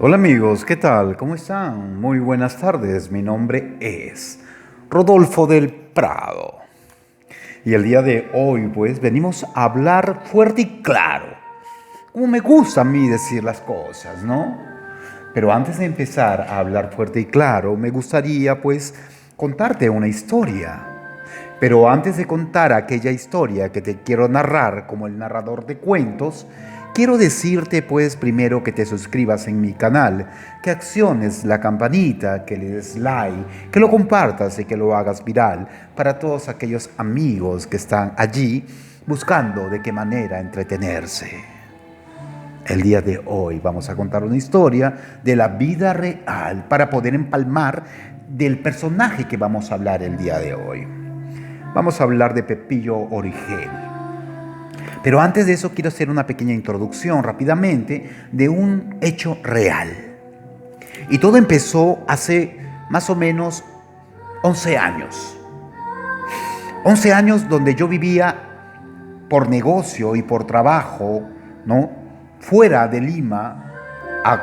Hola amigos, ¿qué tal? ¿Cómo están? Muy buenas tardes. Mi nombre es Rodolfo del Prado. Y el día de hoy, pues, venimos a hablar fuerte y claro. Como me gusta a mí decir las cosas, ¿no? Pero antes de empezar a hablar fuerte y claro, me gustaría, pues, contarte una historia. Pero antes de contar aquella historia que te quiero narrar como el narrador de cuentos, quiero decirte pues primero que te suscribas en mi canal, que acciones la campanita, que le des like, que lo compartas y que lo hagas viral para todos aquellos amigos que están allí buscando de qué manera entretenerse. El día de hoy vamos a contar una historia de la vida real para poder empalmar del personaje que vamos a hablar el día de hoy. Vamos a hablar de Pepillo Origel. Pero antes de eso quiero hacer una pequeña introducción rápidamente de un hecho real. Y todo empezó hace más o menos 11 años. 11 años donde yo vivía por negocio y por trabajo, ¿no? Fuera de Lima a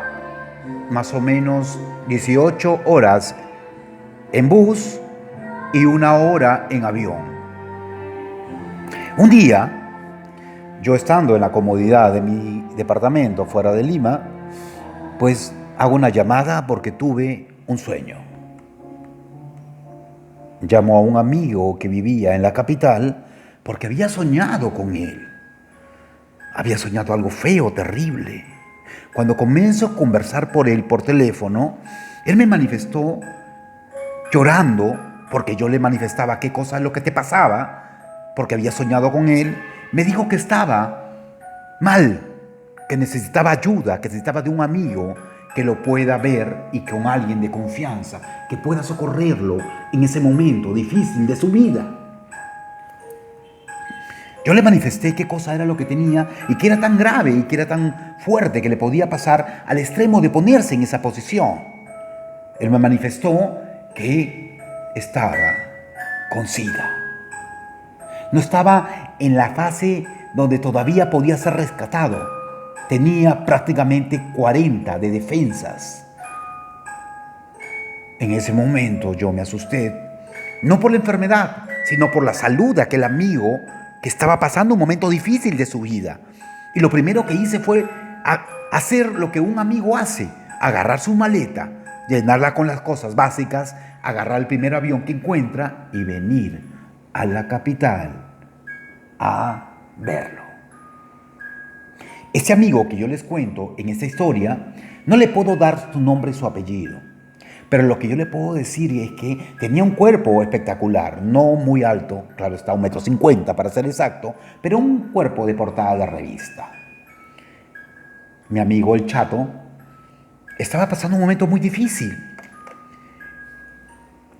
más o menos 18 horas en bus y una hora en avión. Un día, yo estando en la comodidad de mi departamento fuera de Lima, pues hago una llamada porque tuve un sueño. Llamo a un amigo que vivía en la capital porque había soñado con él. Había soñado algo feo, terrible. Cuando comienzo a conversar por él por teléfono, él me manifestó llorando porque yo le manifestaba qué cosa es lo que te pasaba, porque había soñado con él. Me dijo que estaba mal, que necesitaba ayuda, que necesitaba de un amigo que lo pueda ver y con alguien de confianza, que pueda socorrerlo en ese momento difícil de su vida. Yo le manifesté qué cosa era lo que tenía y que era tan grave y que era tan fuerte que le podía pasar al extremo de ponerse en esa posición. Él me manifestó que estaba con SIDA. No estaba en la fase donde todavía podía ser rescatado. Tenía prácticamente 40 de defensas. En ese momento yo me asusté, no por la enfermedad, sino por la salud de aquel amigo que estaba pasando un momento difícil de su vida. Y lo primero que hice fue hacer lo que un amigo hace, agarrar su maleta, llenarla con las cosas básicas, agarrar el primer avión que encuentra y venir a la capital a verlo. Ese amigo que yo les cuento en esta historia, no le puedo dar su nombre y su apellido, pero lo que yo le puedo decir es que tenía un cuerpo espectacular, no muy alto, claro está, 1,50 m para ser exacto, pero un cuerpo de portada de revista. Mi amigo el Chato estaba pasando un momento muy difícil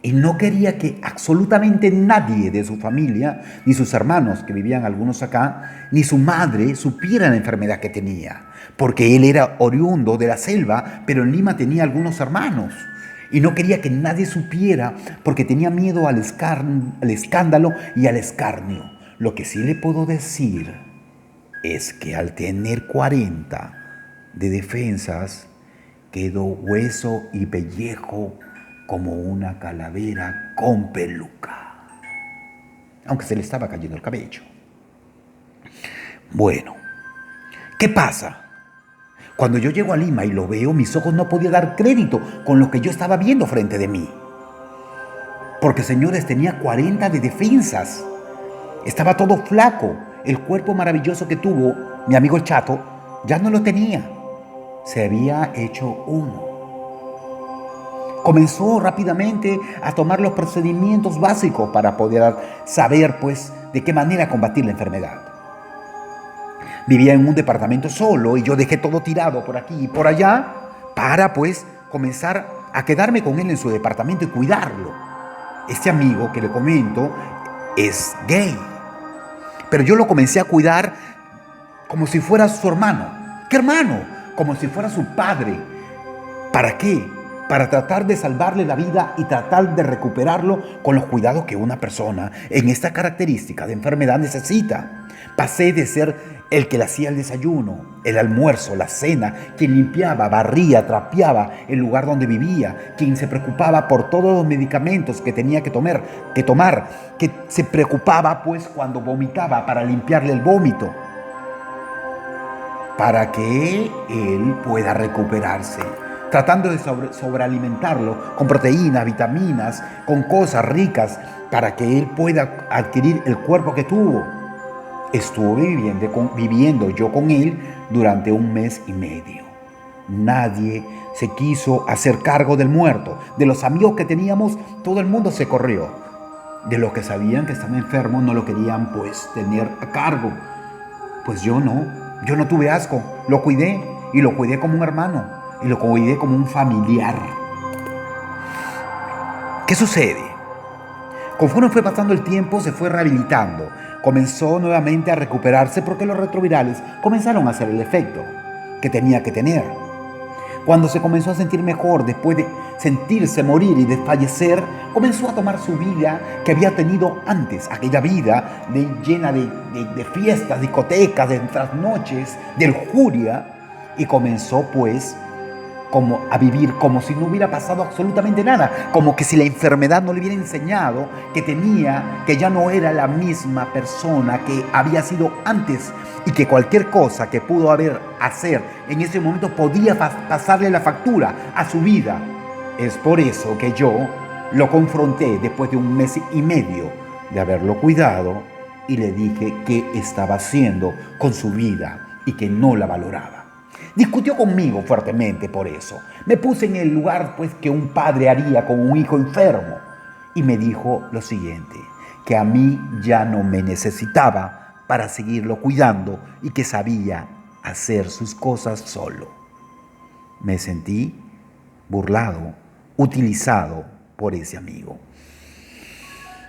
y no quería que absolutamente nadie de su familia, ni sus hermanos, que vivían algunos acá, ni su madre supiera la enfermedad que tenía, porque él era oriundo de la selva, pero en Lima tenía algunos hermanos. Y no quería que nadie supiera porque tenía miedo al escándalo y al escarnio. Lo que sí le puedo decir es que al tener 40 de defensas, quedó hueso y pellejo como una calavera con peluca, aunque se le estaba cayendo el cabello. Bueno, ¿qué pasa? Cuando yo llego a Lima y lo veo, mis ojos no podían dar crédito con lo que yo estaba viendo frente de mí. Porque, señores, tenía 40 de defensas. Estaba todo flaco. El cuerpo maravilloso que tuvo mi amigo el Chato ya no lo tenía. Se había hecho humo. Comenzó rápidamente a tomar los procedimientos básicos para poder saber, pues, de qué manera combatir la enfermedad. Vivía en un departamento solo y yo dejé todo tirado por aquí y por allá para, pues, comenzar a quedarme con él en su departamento y cuidarlo. Este amigo que le comento es gay, pero yo lo comencé a cuidar como si fuera su hermano. ¿Qué hermano? Como si fuera su padre. ¿Para qué? Para tratar de salvarle la vida y tratar de recuperarlo con los cuidados que una persona en esta característica de enfermedad necesita. Pasé de ser el que le hacía el desayuno, el almuerzo, la cena, quien limpiaba, barría, trapeaba el lugar donde vivía, quien se preocupaba por todos los medicamentos que tenía que tomar, que se preocupaba pues cuando vomitaba para limpiarle el vómito, para que él pueda recuperarse, tratando de sobrealimentarlo con proteínas, vitaminas, con cosas ricas, para que él pueda adquirir el cuerpo que tuvo. Estuve viviendo yo con él durante 1 mes y medio. Nadie se quiso hacer cargo del muerto. De los amigos que teníamos, todo el mundo se corrió. De los que sabían que estaba enfermo, no lo querían pues tener a cargo. Pues yo no tuve asco. Lo cuidé, y lo cuidé como un hermano, y lo cuidé como un familiar. ¿Qué sucede? Conforme fue pasando el tiempo, se fue rehabilitando. Comenzó nuevamente a recuperarse porque los retrovirales comenzaron a hacer el efecto que tenía que tener. Cuando se comenzó a sentir mejor, después de sentirse morir y desfallecer, comenzó a tomar su vida que había tenido antes, aquella vida llena de fiestas, discotecas, de trasnoches, de lujuria, y comenzó pues como a vivir como si no hubiera pasado absolutamente nada, como que si la enfermedad no le hubiera enseñado que ya no era la misma persona que había sido antes, y que cualquier cosa que pudo hacer en ese momento podía pasarle la factura a su vida. Es por eso que yo lo confronté después de 1 mes y medio de haberlo cuidado, y le dije qué estaba haciendo con su vida y que no la valoraba. Discutió conmigo fuertemente por eso. Me puse en el lugar pues que un padre haría con un hijo enfermo, y me dijo lo siguiente: que a mí ya no me necesitaba para seguirlo cuidando y que sabía hacer sus cosas solo. Me sentí burlado, utilizado por ese amigo.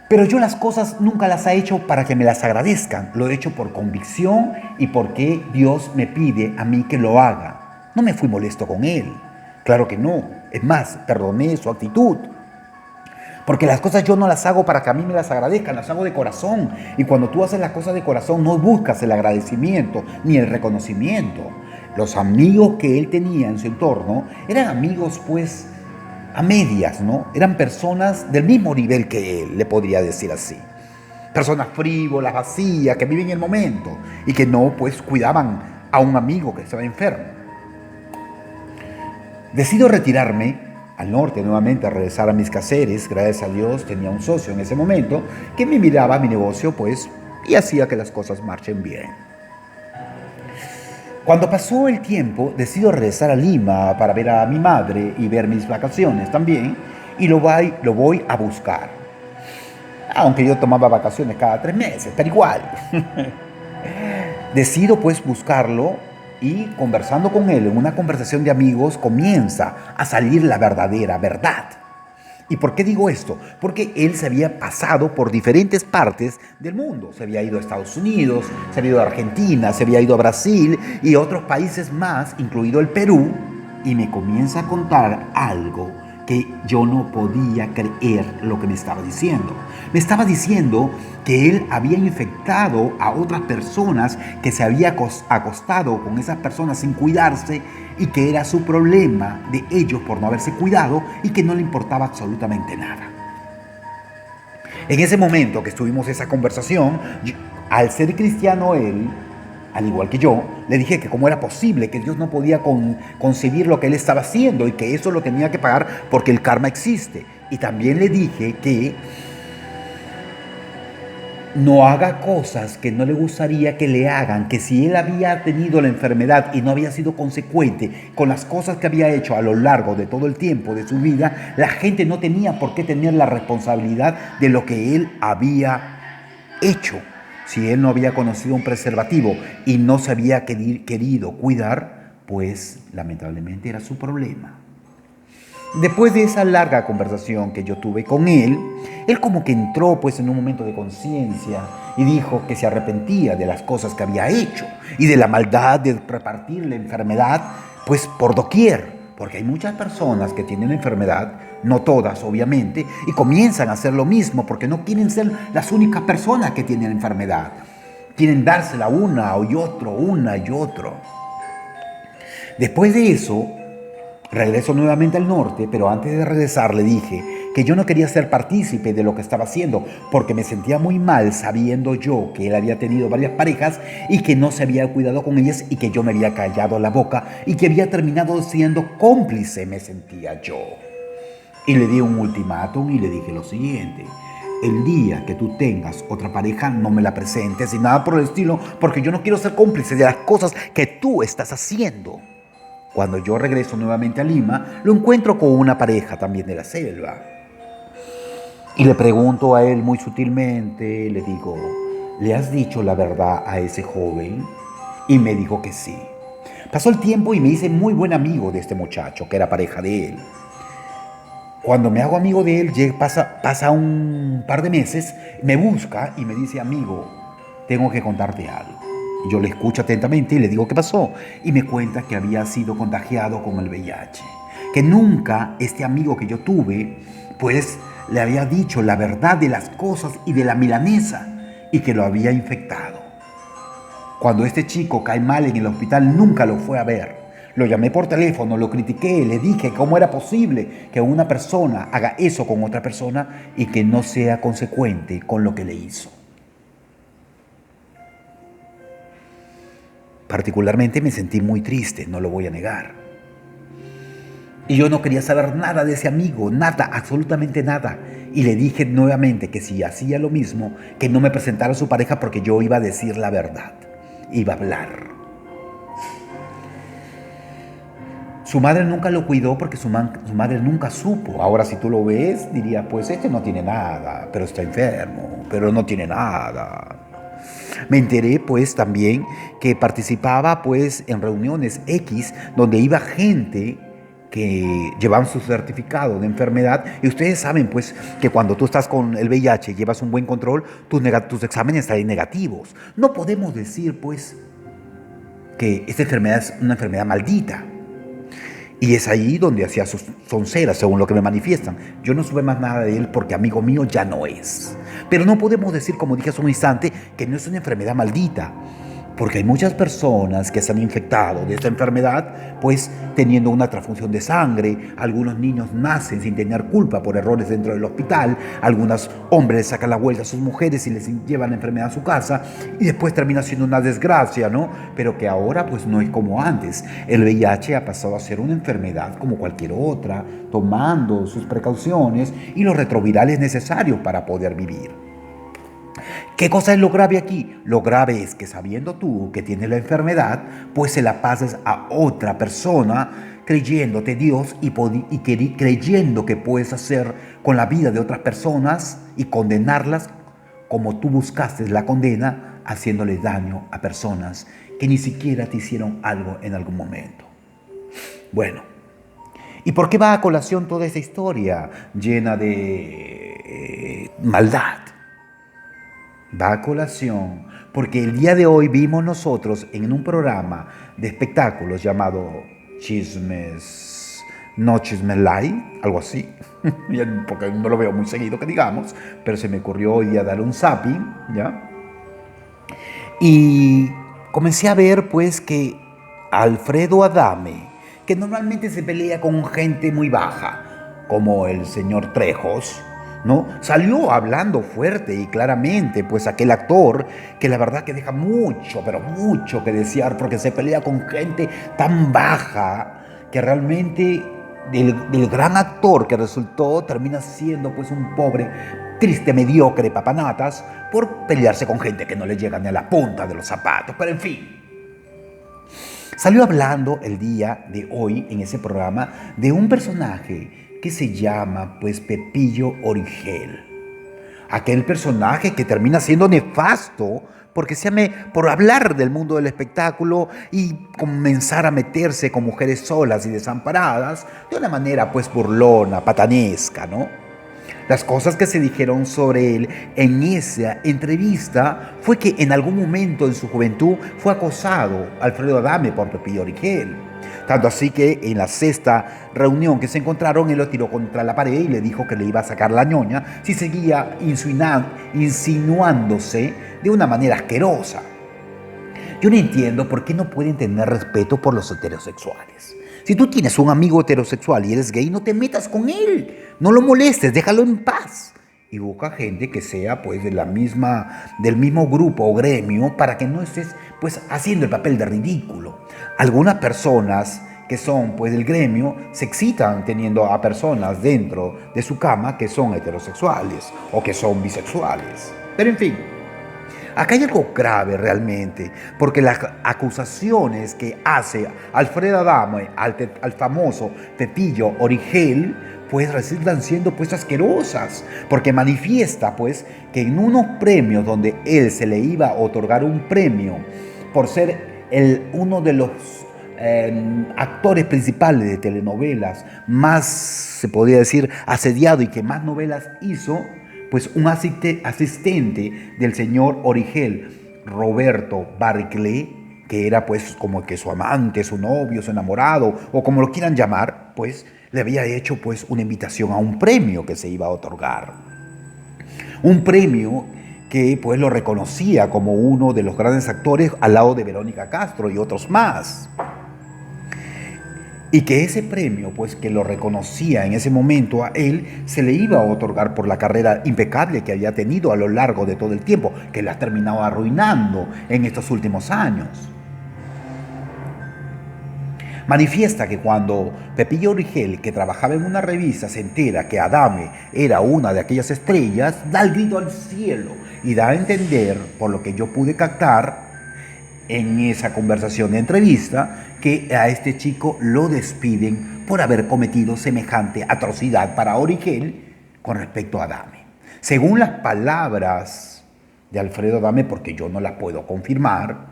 Pero yo las cosas nunca las he hecho para que me las agradezcan. Lo he hecho por convicción y porque Dios me pide a mí que lo haga. No me fui molesto con él. Claro que no. Es más, perdoné su actitud. Porque las cosas yo no las hago para que a mí me las agradezcan, las hago de corazón. Y cuando tú haces las cosas de corazón, no buscas el agradecimiento ni el reconocimiento. Los amigos que él tenía en su entorno eran amigos pues a medias, ¿no? Eran personas del mismo nivel que él, le podría decir así. Personas frívolas, vacías, que viven el momento y que no, pues, cuidaban a un amigo que estaba enfermo. Decido retirarme al norte nuevamente, a regresar a mis quehaceres. Gracias a Dios tenía un socio en ese momento que me miraba mi negocio, pues, y hacía que las cosas marchen bien. Cuando pasó el tiempo, decido regresar a Lima para ver a mi madre y ver mis vacaciones también, y lo voy a buscar. Aunque yo tomaba vacaciones cada 3 meses, pero igual. Decido pues buscarlo, y conversando con él en una conversación de amigos comienza a salir la verdadera verdad. ¿Y por qué digo esto? Porque él se había pasado por diferentes partes del mundo. Se había ido a Estados Unidos, se había ido a Argentina, se había ido a Brasil y otros países más, incluido el Perú, y me comienza a contar algo que yo no podía creer lo que me estaba diciendo. Me estaba diciendo que él había infectado a otras personas, que se había acostado con esas personas sin cuidarse, y que era su problema de ellos por no haberse cuidado y que no le importaba absolutamente nada. En ese momento que estuvimos esa conversación, al ser cristiano él, al igual que yo, le dije que cómo era posible, que Dios no podía concebir lo que él estaba haciendo y que eso lo tenía que pagar porque el karma existe. Y también le dije que no haga cosas que no le gustaría que le hagan, que si él había tenido la enfermedad y no había sido consecuente con las cosas que había hecho a lo largo de todo el tiempo de su vida, la gente no tenía por qué tener la responsabilidad de lo que él había hecho. Si él no había conocido un preservativo y no se había querido cuidar, pues lamentablemente era su problema. Después de esa larga conversación que yo tuve con él como que entró pues en un momento de conciencia y dijo que se arrepentía de las cosas que había hecho y de la maldad de repartir la enfermedad pues por doquier, porque hay muchas personas que tienen la enfermedad, no todas obviamente, y comienzan a hacer lo mismo porque no quieren ser las únicas personas que tienen la enfermedad. quieren dársela una y otro. Después de eso, regreso nuevamente al norte, pero antes de regresar le dije que yo no quería ser partícipe de lo que estaba haciendo, porque me sentía muy mal sabiendo yo que él había tenido varias parejas y que no se había cuidado con ellas y que yo me había callado la boca y que había terminado siendo cómplice, me sentía yo. Y le di un ultimátum y le dije lo siguiente: el día que tú tengas otra pareja, no me la presentes y nada por el estilo, porque yo no quiero ser cómplice de las cosas que tú estás haciendo. Cuando yo regreso nuevamente a Lima, lo encuentro con una pareja también de la selva. Y le pregunto a él muy sutilmente, le digo: ¿le has dicho la verdad a ese joven? Y me dijo que sí. Pasó el tiempo y me hice muy buen amigo de este muchacho, que era pareja de él. Cuando me hago amigo de él, pasa un par de meses, me busca y me dice: amigo, tengo que contarte algo. Y yo le escucho atentamente y le digo: ¿qué pasó? Y me cuenta que había sido contagiado con el VIH. Que nunca este amigo que yo tuve, pues le había dicho la verdad de las cosas y de la milanesa y que lo había infectado. Cuando este chico cae mal en el hospital, nunca lo fue a ver. Lo llamé por teléfono, lo critiqué, le dije cómo era posible que una persona haga eso con otra persona y que no sea consecuente con lo que le hizo. Particularmente me sentí muy triste, no lo voy a negar. Y yo no quería saber nada de ese amigo, nada, absolutamente nada. Y le dije nuevamente que si hacía lo mismo, que no me presentara a su pareja porque yo iba a decir la verdad, iba a hablar. Su madre nunca lo cuidó porque su madre nunca supo. Ahora si tú lo ves, diría: pues este no tiene nada, pero está enfermo, pero no tiene nada. Me enteré pues también que participaba pues en reuniones X donde iba gente que llevaban su certificado de enfermedad, y ustedes saben pues que cuando tú estás con el VIH llevas un buen control, tus exámenes están negativos. No podemos decir pues que esta enfermedad es una enfermedad maldita. Y es ahí donde hacía sus sonceras, según lo que me manifiestan. Yo no supe más nada de él porque amigo mío ya no es. Pero no podemos decir, como dije hace un instante, que no es una enfermedad maldita. Porque hay muchas personas que se han infectado de esta enfermedad, pues teniendo una transfusión de sangre. Algunos niños nacen sin tener culpa por errores dentro del hospital. Algunos hombres sacan la vuelta a sus mujeres y les llevan la enfermedad a su casa. Y después termina siendo una desgracia, ¿no? Pero que ahora pues no es como antes. El VIH ha pasado a ser una enfermedad como cualquier otra, tomando sus precauciones y los retrovirales necesarios para poder vivir. ¿Qué cosa es lo grave aquí? Lo grave es que sabiendo tú que tienes la enfermedad, pues se la pases a otra persona creyéndote Dios y creyendo que puedes hacer con la vida de otras personas y condenarlas como tú buscaste la condena, haciéndole daño a personas que ni siquiera te hicieron algo en algún momento. Bueno, ¿y por qué va a colación toda esa historia llena de maldad? Va a colación porque el día de hoy vimos nosotros en un programa de espectáculos llamado Chismes, no Chismes Light, algo así, porque no lo veo muy seguido que digamos, pero se me ocurrió hoy a darle un zapping, ¿ya? Y comencé a ver pues que Alfredo Adame, que normalmente se pelea con gente muy baja, como el señor Trejos, ¿no? Salió hablando fuerte y claramente, pues aquel actor que la verdad que deja mucho, pero mucho que desear, porque se pelea con gente tan baja que realmente del gran actor que resultó termina siendo pues un pobre, triste, mediocre papanatas por pelearse con gente que no le llega ni a la punta de los zapatos. Pero en fin, salió hablando el día de hoy en ese programa de un personaje que se llama pues Pepillo Origel. Aquel personaje que termina siendo nefasto porque por hablar del mundo del espectáculo y comenzar a meterse con mujeres solas y desamparadas de una manera pues burlona, patanesca, ¿no? Las cosas que se dijeron sobre él en esa entrevista fue que en algún momento en su juventud fue acosado Alfredo Adame por Pepillo Origel. Tanto así que en la sexta reunión que se encontraron, él lo tiró contra la pared y le dijo que le iba a sacar la ñoña si seguía insinuándose de una manera asquerosa. Yo no entiendo por qué no pueden tener respeto por los heterosexuales. Si tú tienes un amigo heterosexual y eres gay, no te metas con él. No lo molestes, déjalo en paz. Y busca gente que sea pues del mismo grupo o gremio para que no estés pues haciendo el papel de ridículo. Algunas personas que son pues del gremio se excitan teniendo a personas dentro de su cama que son heterosexuales o que son bisexuales. Pero en fin, acá hay algo grave realmente, porque las acusaciones que hace Alfredo Adame al famoso Pepillo Origel, pues resultan siendo pues asquerosas, porque manifiesta pues que en unos premios donde él se le iba a otorgar un premio por ser uno de los actores principales de telenovelas más, se podría decir, asediado y que más novelas hizo, pues un asistente del señor Origel, Roberto Barclay, que era pues como que su amante, su novio, su enamorado, o como lo quieran llamar, pues le había hecho pues una invitación a un premio que se iba a otorgar. Un premio que pues lo reconocía como uno de los grandes actores al lado de Verónica Castro y otros más. Y que ese premio, pues que lo reconocía en ese momento a él, se le iba a otorgar por la carrera impecable que había tenido a lo largo de todo el tiempo, que la ha terminado arruinando en estos últimos años. Manifiesta que cuando Pepillo Origel, que trabajaba en una revista, se entera que Adame era una de aquellas estrellas, da el grito al cielo y da a entender, por lo que yo pude captar en esa conversación de entrevista, que a este chico lo despiden por haber cometido semejante atrocidad para Origel con respecto a Adame. Según las palabras de Alfredo Adame, porque yo no las puedo confirmar,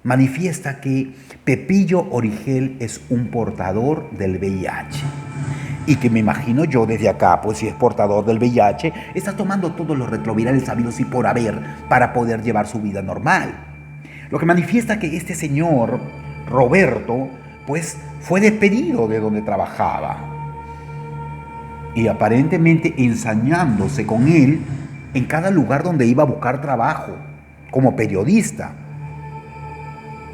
manifiesta que Pepillo Origel es un portador del VIH. Y que me imagino yo desde acá, pues si es portador del VIH, está tomando todos los retrovirales sabidos y por haber para poder llevar su vida normal. Lo que manifiesta que este señor, Roberto, pues fue despedido de donde trabajaba. Y aparentemente ensañándose con él en cada lugar donde iba a buscar trabajo, como periodista.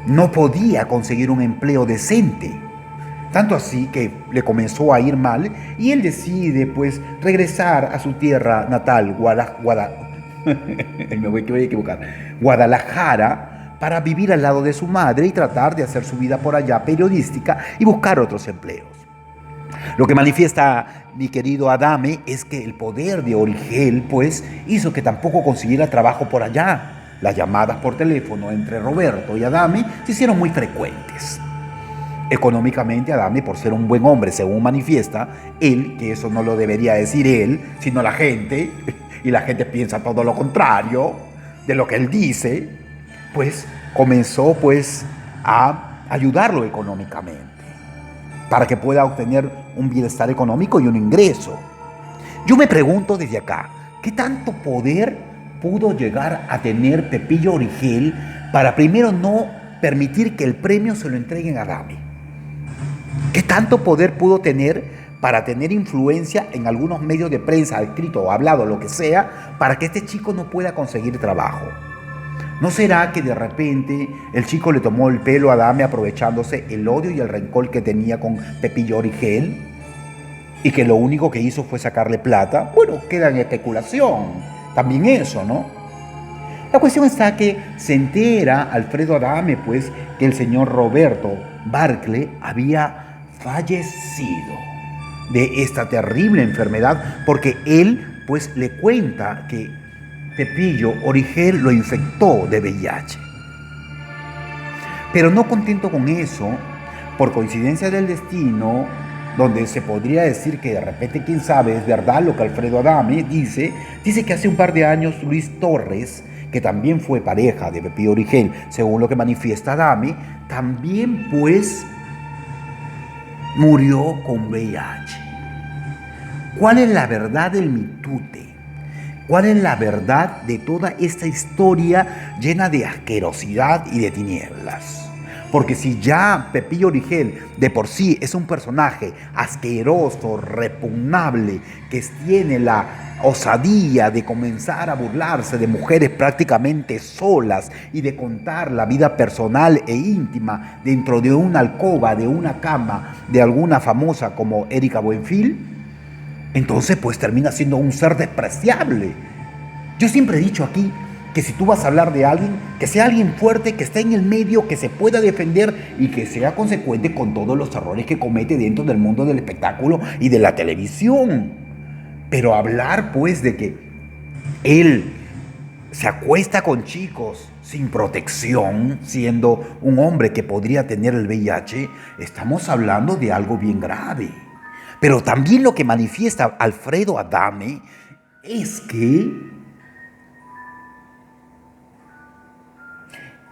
No podía conseguir un empleo decente. Tanto así que le comenzó a ir mal y él decide pues regresar a su tierra natal, Guadalajara, para vivir al lado de su madre y tratar de hacer su vida por allá periodística y buscar otros empleos. Lo que manifiesta mi querido Adame es que el poder de Origel pues hizo que tampoco consiguiera trabajo por allá. Las llamadas por teléfono entre Roberto y Adame se hicieron muy frecuentes. Económicamente, Adame, por ser un buen hombre, según manifiesta, él, que eso no lo debería decir él, sino la gente, y la gente piensa todo lo contrario de lo que él dice, pues comenzó pues a ayudarlo económicamente para que pueda obtener un bienestar económico y un ingreso. Yo me pregunto desde acá, ¿qué tanto poder pudo llegar a tener Pepillo Origel para primero no permitir que el premio se lo entreguen a Adame? ¿Qué tanto poder pudo tener para tener influencia en algunos medios de prensa, escrito o hablado, lo que sea, para que este chico no pueda conseguir trabajo? ¿No será que de repente el chico le tomó el pelo a Adame aprovechándose el odio y el rencor que tenía con Pepillo Origel? Y que lo único que hizo fue sacarle plata. Bueno, queda en especulación. También eso, ¿no? La cuestión está que se entera Alfredo Adame, pues, que el señor Roberto Barclay había fallecido de esta terrible enfermedad porque él, pues, le cuenta que Pepillo Origel lo infectó de VIH. Pero no contento con eso, por coincidencia del destino, donde se podría decir que de repente, quién sabe, es verdad lo que Alfredo Adame dice que hace un par de años Luis Torres, que también fue pareja de Pepillo Origel, según lo que manifiesta Adame, también pues murió con VIH. ¿Cuál es la verdad del mitute? ¿Cuál es la verdad de toda esta historia llena de asquerosidad y de tinieblas? Porque si ya Pepillo Origel de por sí es un personaje asqueroso, repugnable, que tiene la osadía de comenzar a burlarse de mujeres prácticamente solas y de contar la vida personal e íntima dentro de una alcoba, de una cama, de alguna famosa como Erika Buenfil, entonces pues termina siendo un ser despreciable. Yo siempre he dicho aquí que si tú vas a hablar de alguien, que sea alguien fuerte, que esté en el medio, que se pueda defender y que sea consecuente con todos los errores que comete dentro del mundo del espectáculo y de la televisión. Pero hablar pues de que él se acuesta con chicos sin protección, siendo un hombre que podría tener el VIH, estamos hablando de algo bien grave. Pero también lo que manifiesta Alfredo Adame es que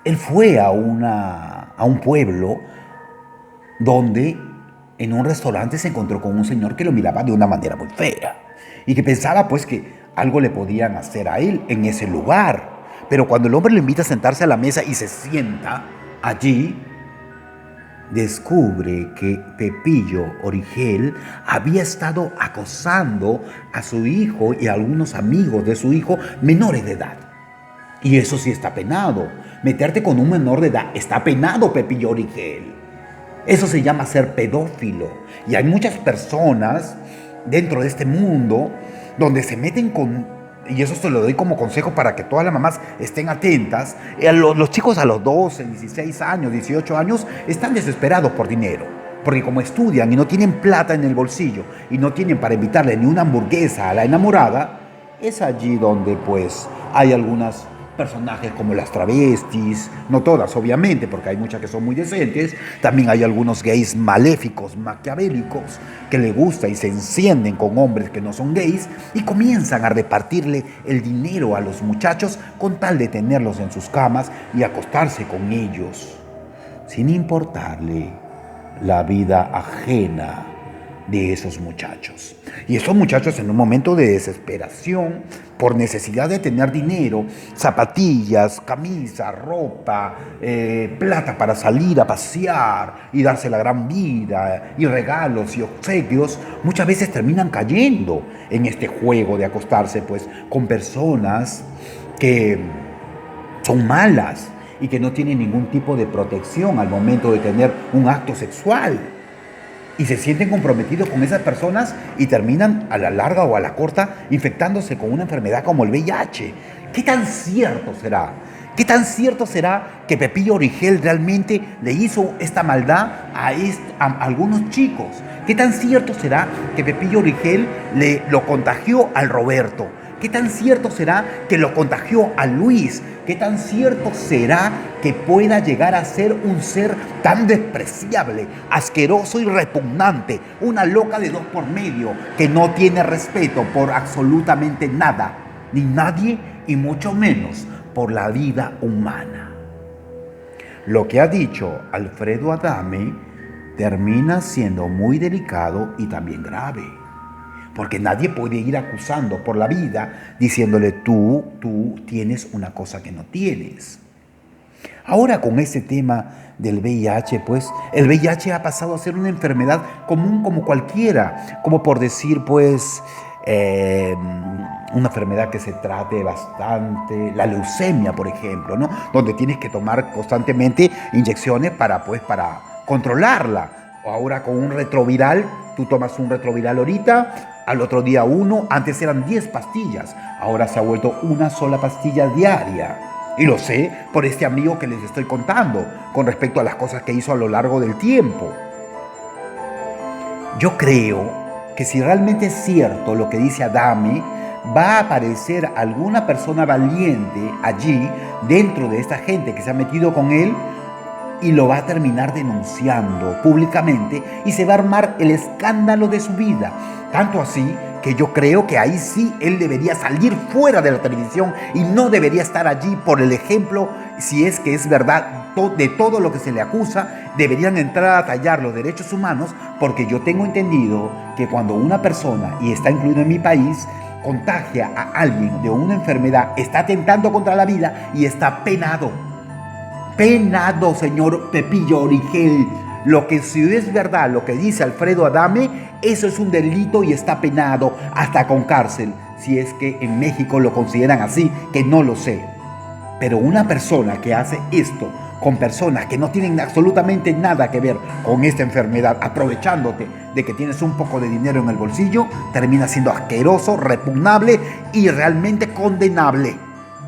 él fue a un pueblo donde en un restaurante se encontró con un señor que lo miraba de una manera muy fea y que pensaba pues que algo le podían hacer a él en ese lugar. Pero cuando el hombre lo invita a sentarse a la mesa y se sienta allí, descubre que Pepillo Origel había estado acosando a su hijo y a algunos amigos de su hijo menores de edad. Y eso sí está penado. Meterte con un menor de edad está penado, Pepillo Origel. Eso se llama ser pedófilo. Y hay muchas personas dentro de este mundo donde se meten con... Y eso se lo doy como consejo para que todas las mamás estén atentas. Los chicos a los 12, 16 años, 18 años están desesperados por dinero. Porque como estudian y no tienen plata en el bolsillo y no tienen para invitarle ni una hamburguesa a la enamorada, es allí donde pues hay algunas personajes como las travestis, no todas obviamente, porque hay muchas que son muy decentes, también hay algunos gays maléficos, maquiavélicos, que le gusta y se encienden con hombres que no son gays y comienzan a repartirle el dinero a los muchachos con tal de tenerlos en sus camas y acostarse con ellos, sin importarle la vida ajena de esos muchachos. Y esos muchachos en un momento de desesperación, por necesidad de tener dinero, zapatillas, camisa, ropa, plata para salir a pasear y darse la gran vida, y regalos y obsequios, muchas veces terminan cayendo en este juego de acostarse pues con personas que son malas y que no tienen ningún tipo de protección al momento de tener un acto sexual. Y se sienten comprometidos con esas personas y terminan a la larga o a la corta infectándose con una enfermedad como el VIH. ¿Qué tan cierto será? ¿Qué tan cierto será que Pepillo Origel realmente le hizo esta maldad a algunos chicos? ¿Qué tan cierto será que Pepillo Origel lo contagió al Roberto? ¿Qué tan cierto será que lo contagió a Luis? ¿Qué tan cierto será que pueda llegar a ser un ser tan despreciable, asqueroso y repugnante? Una loca de dos por medio que no tiene respeto por absolutamente nada, ni nadie, y mucho menos por la vida humana. Lo que ha dicho Alfredo Adame termina siendo muy delicado y también grave. Porque nadie puede ir acusando por la vida diciéndole tú tienes una cosa que no tienes. Ahora con ese tema del VIH, pues el VIH ha pasado a ser una enfermedad común como cualquiera, como por decir pues una enfermedad que se trate bastante, la leucemia por ejemplo, ¿no? Donde tienes que tomar constantemente inyecciones para controlarla. Ahora con un retroviral, tú tomas un retroviral ahorita, al otro día uno, antes eran 10 pastillas, ahora se ha vuelto una sola pastilla diaria. Y lo sé por este amigo que les estoy contando, con respecto a las cosas que hizo a lo largo del tiempo. Yo creo que si realmente es cierto lo que dice Adame, va a aparecer alguna persona valiente allí, dentro de esta gente que se ha metido con él, y lo va a terminar denunciando públicamente y se va a armar el escándalo de su vida. Tanto así que yo creo que ahí sí él debería salir fuera de la televisión y no debería estar allí por el ejemplo, si es que es verdad de todo lo que se le acusa, deberían entrar a tallar los derechos humanos, porque yo tengo entendido que cuando una persona, y está incluido en mi país, contagia a alguien de una enfermedad, está atentando contra la vida y está penado. Penado, señor Pepillo Origel. Lo que si es verdad, lo que dice Alfredo Adame, eso es un delito y está penado hasta con cárcel. Si es que en México lo consideran así, que no lo sé. Pero una persona que hace esto con personas que no tienen absolutamente nada que ver con esta enfermedad, aprovechándote de que tienes un poco de dinero en el bolsillo, termina siendo asqueroso, repugnable y realmente condenable.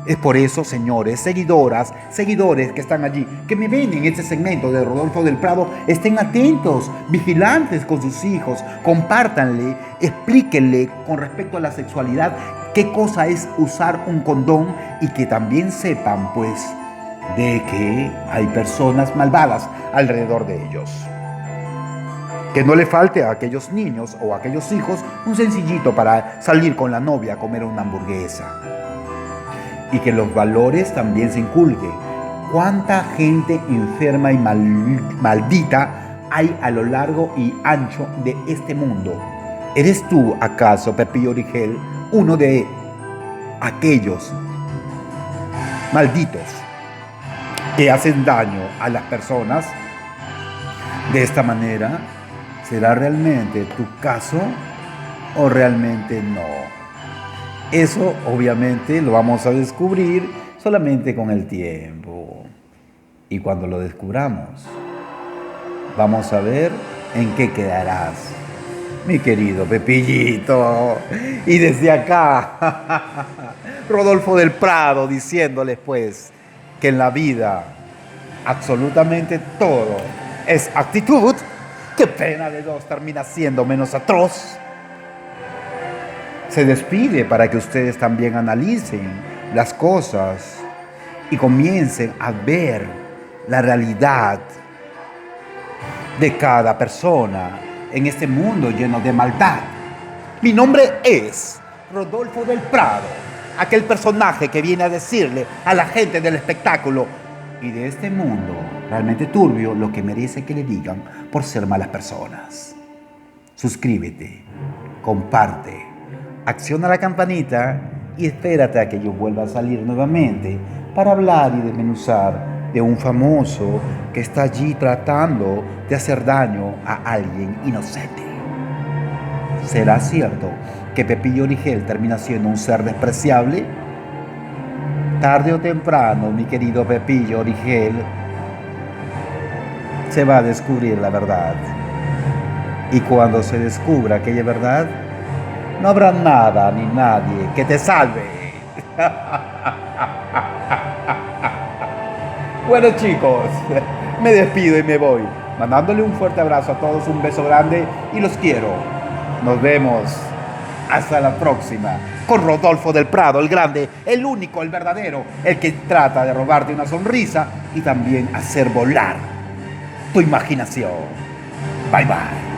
Es por eso, señores, seguidores que están allí, que me ven en este segmento de Rodolfo del Prado, estén atentos, vigilantes con sus hijos, compártanle, explíquenle con respecto a la sexualidad qué cosa es usar un condón y que también sepan, pues, de que hay personas malvadas alrededor de ellos. Que no le falte a aquellos niños o a aquellos hijos un sencillito para salir con la novia a comer una hamburguesa. Y que los valores también se inculquen. ¿Cuánta gente enferma y maldita hay a lo largo y ancho de este mundo? ¿Eres tú, acaso, Pepillo Origel, uno de aquellos malditos que hacen daño a las personas de esta manera? ¿Será realmente tu caso o realmente no? Eso obviamente lo vamos a descubrir solamente con el tiempo. Y cuando lo descubramos, vamos a ver en qué quedarás, mi querido Pepillito. Y desde acá, Rodolfo del Prado diciéndoles pues que en la vida absolutamente todo es actitud. Qué pena de dos termina siendo menos atroz. Se despide para que ustedes también analicen las cosas y comiencen a ver la realidad de cada persona en este mundo lleno de maldad. Mi nombre es Rodolfo del Prado, aquel personaje que viene a decirle a la gente del espectáculo y de este mundo realmente turbio lo que merece que le digan por ser malas personas. Suscríbete, comparte, acciona la campanita y espérate a que yo vuelva a salir nuevamente para hablar y desmenuzar de un famoso que está allí tratando de hacer daño a alguien inocente. ¿Será cierto que Pepillo Origel termina siendo un ser despreciable? Tarde o temprano, mi querido Pepillo Origel, se va a descubrir la verdad. Y cuando se descubra aquella verdad, no habrá nada ni nadie que te salve. Bueno, chicos, me despido y me voy, mandándole un fuerte abrazo a todos, un beso grande y los quiero. Nos vemos. Hasta la próxima. Con Rodolfo del Prado, el grande, el único, el verdadero, el que trata de robarte una sonrisa y también hacer volar tu imaginación. Bye bye.